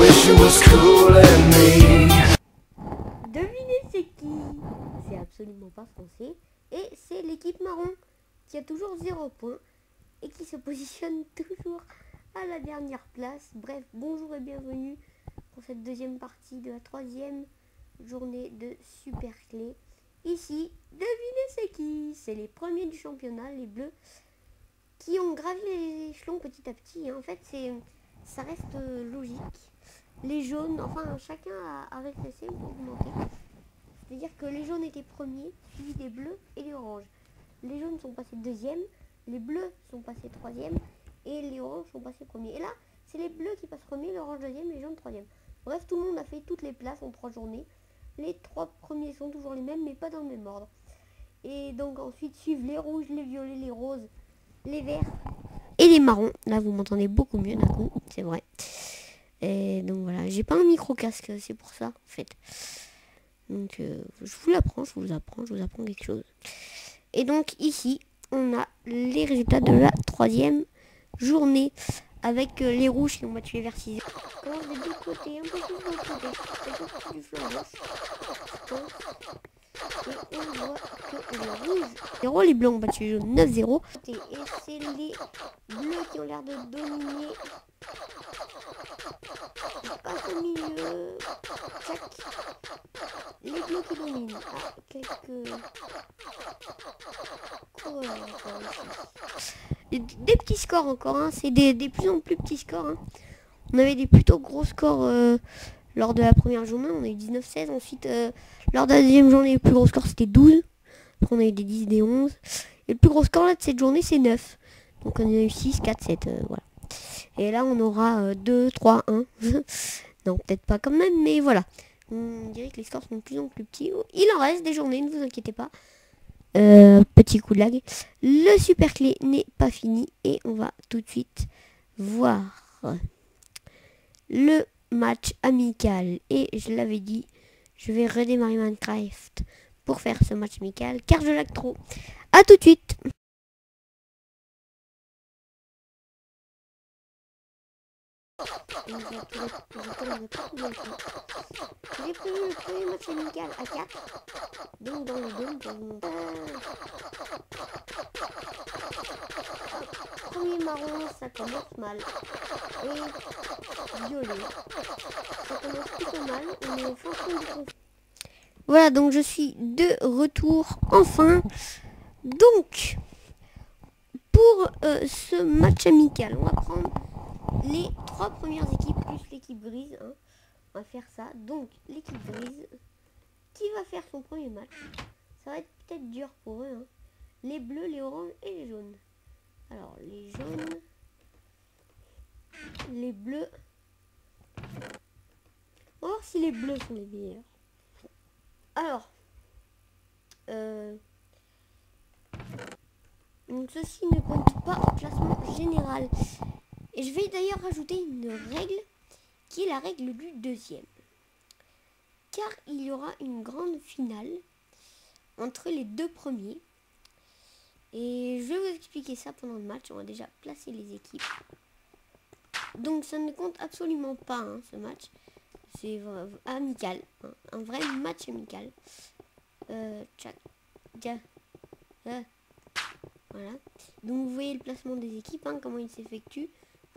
wish it was cool and me. Devinez c'est qui? C'est absolument pas français. Et c'est l'équipe marron qui a toujours 0 points et qui se positionne toujours à la dernière place. Bref, bonjour et bienvenue pour cette deuxième partie de la 3e journée de Super Clé. Ici, devinez c'est qui? C'est les premiers du championnat, les bleus, qui ont gravi les échelons petit à petit. En fait, ça reste logique. Les jaunes, enfin chacun a régressé ou augmenté. C'est-à-dire que les jaunes étaient premiers, suivis des bleus et des oranges. Les jaunes sont passés deuxième, les bleus sont passés troisième et les oranges sont passés premiers. Et là, c'est les bleus qui passent premier, l'orange deuxième et les jaunes troisième. Bref, tout le monde a fait toutes les places en 3 journées. Les 3 premiers sont toujours les mêmes, mais pas dans le même ordre. Et donc ensuite suivent les rouges, les violets, les roses, les verts et les marrons. Là, vous m'entendez beaucoup mieux d'un coup, c'est vrai. Et donc voilà, j'ai pas un micro casque, c'est pour ça en fait. Donc je vous l'apprends, je vous apprends quelque chose. Et donc ici, on a les résultats de la 3e journée avec les rouges qui ont battu les verts 6. On commence des deux côtés, un peu plus de l'autre côté, du flanc gauche. Et on voit que les rouges, les blancs ont battu les jaunes 9-0. Et c'est les bleus qui ont l'air de dominer. Je passe au milieu. Tac. Les bleus qui dominent. Ah, quelques coureurs. Des petits scores encore, hein. C'est des plus en plus petits scores. Hein. On avait des plutôt gros scores lors de la première journée. On a eu 19-16. Ensuite, lors de la deuxième journée, le plus gros score c'était 12. Après, on a eu des 10, des 11. Et le plus gros score là de cette journée, c'est 9. Donc on a eu 6, 4, 7. Voilà. Et là, on aura 2, 3, 1. Non, peut-être pas quand même, mais voilà. On dirait que les scores sont de plus en plus petits. Il en reste des journées, ne vous inquiétez pas. Petit coup de lag. Le Super Clé n'est pas fini. Et on va tout de suite voir le match amical. Et je l'avais dit, je vais redémarrer Minecraft pour faire ce match amical. Car je lag trop. A tout de suite. J'ai prévu le premier match amical à 4. Donc dans le dôme pour vous montrer. Premier marron, ça commence mal. Et violet. Ça commence plutôt mal. On est au fond du conflit. Voilà, donc je suis de retour enfin. Donc, pour ce match amical, on va prendre les 3 premières équipes plus l'équipe grise. Hein. On va faire ça. Donc, l'équipe grise qui va faire son premier match. Ça va être peut-être dur pour eux. Hein. Les bleus, les oranges et les jaunes. Alors, les jaunes, les bleus. On va voir si les bleus sont les meilleurs. Alors, donc ceci ne compte pas au classement général. Et je vais d'ailleurs rajouter une règle qui est la règle du 2e. Car il y aura une grande finale entre les 2 premiers. Et je vais vous expliquer ça pendant le match. On va déjà placer les équipes. Donc ça ne compte absolument pas hein, ce match. C'est amical. Hein, un vrai match amical. Voilà. Donc vous voyez le placement des équipes, hein, comment il s'effectue.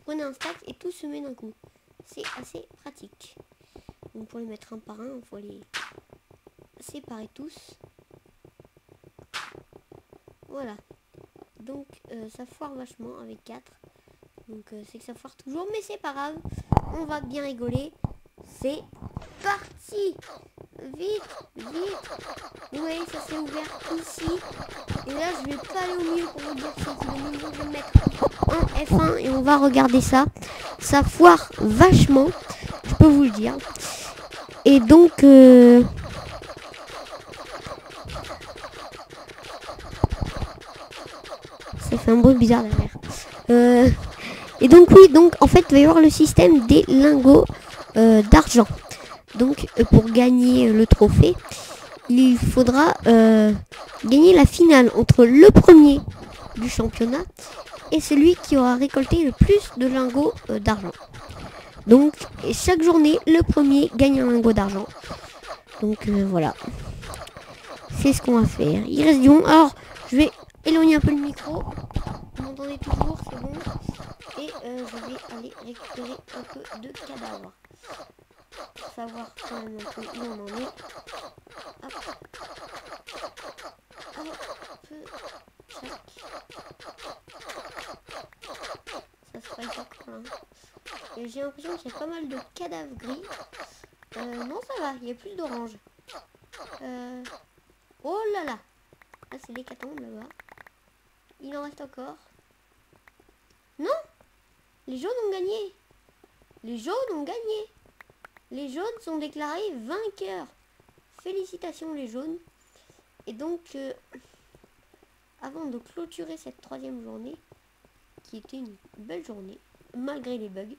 Prenez un stack et tout se met d'un coup. C'est assez pratique. Donc pour les mettre un par un, il faut les séparer tous. Voilà. Donc ça foire vachement avec 4. Donc c'est que ça foire toujours, mais c'est pas grave. On va bien rigoler. C'est parti. Vite, vite. Vous voyez, ça s'est ouvert ici. Et là, je vais pas aller au milieu pour vous dire que c'est le milieu. Je vais me mettre en F1 et on va regarder ça. Ça foire vachement, je peux vous le dire. Et donc, ça fait un bruit bizarre derrière. Et donc, oui, donc en fait, il va y avoir le système des lingots d'argent. Donc, pour gagner le trophée, il faudra gagner la finale entre le premier du championnat et celui qui aura récolté le plus de lingots d'argent. Donc chaque journée, le premier gagne un lingot d'argent. Donc voilà. C'est ce qu'on va faire. Il reste du monde. Alors, je vais éloigner un peu le micro. Vous m'entendez toujours, c'est bon. Et je vais aller récupérer un peu de cadavres. Pour savoir quand même un peu où on en est. Hop. Ça se passe encore là. Et j'ai l'impression qu'il y a pas mal de cadavres gris. Non, ça va, il y a plus d'orange. Oh là là. Ah, c'est l'hécatombe là-bas. Il en reste encore. Non, les jaunes ont gagné. Les jaunes ont gagné. Les jaunes sont déclarés vainqueurs. Félicitations les jaunes. Et donc, avant de clôturer cette 3e journée, qui était une belle journée, malgré les bugs.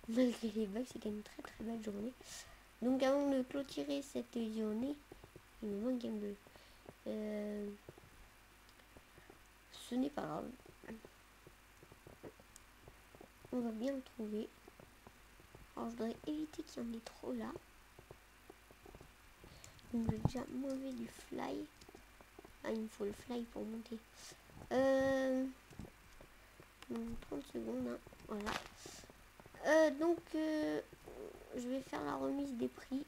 Malgré les bugs, c'était une très très belle journée. Donc avant de clôturer cette journée, il me manque game 2. Ce n'est pas grave. On va bien le trouver. Alors je voudrais éviter qu'il y en ait trop là. Donc je vais déjà mauvais du fly. Ah, il me faut le fly pour monter. 30 secondes, hein. Voilà. Donc je vais faire la remise des prix.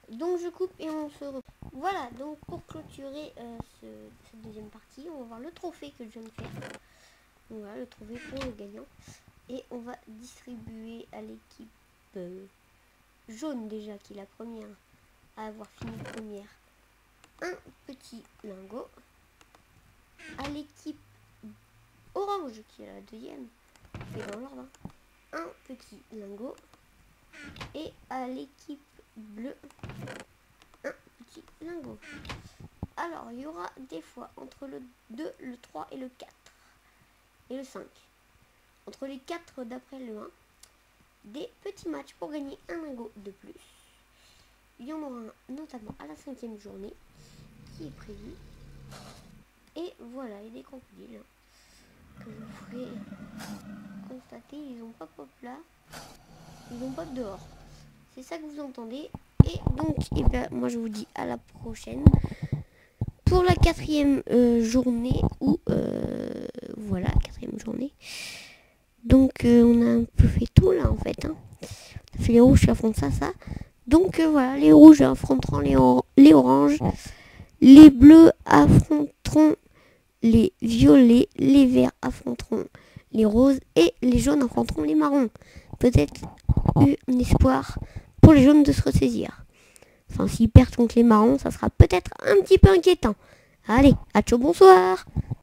Donc je coupe et on se retrouve. Voilà, donc pour clôturer cette 2e partie, on va voir le trophée que je viens de faire. Donc voilà, le trophée pour le gagnant. Et on va distribuer à l'équipe jaune déjà, qui est la première à avoir fini première, un petit lingot. À l'équipe orange, qui est la 2e, c'est dans l'ordre, un petit lingot. Et à l'équipe bleue, un petit lingot. Alors, il y aura des fois entre le 2, le 3 et le 4. Et le 5. Entre les 4 d'après le 1, des petits matchs pour gagner un lingot de plus. Il y en aura un notamment à la 5e journée qui est prévu. Et voilà, il y a des crocodiles que vous pouvez constater, ils n'ont pas pop là, ils n'ont pas dehors. C'est ça que vous entendez. Et donc, eh ben, moi je vous dis à la prochaine pour la 4e journée ou voilà, 4e journée. Donc on a un peu fait tout là en fait. Hein. Ça fait les rouges qui affrontent ça. Donc voilà, les rouges affronteront les oranges. Les bleus affronteront les violets. Les verts affronteront les roses. Et les jaunes affronteront les marrons. Peut-être un espoir pour les jaunes de se ressaisir. Enfin, s'ils perdent contre les marrons, ça sera peut-être un petit peu inquiétant. Allez, à ciao, bonsoir.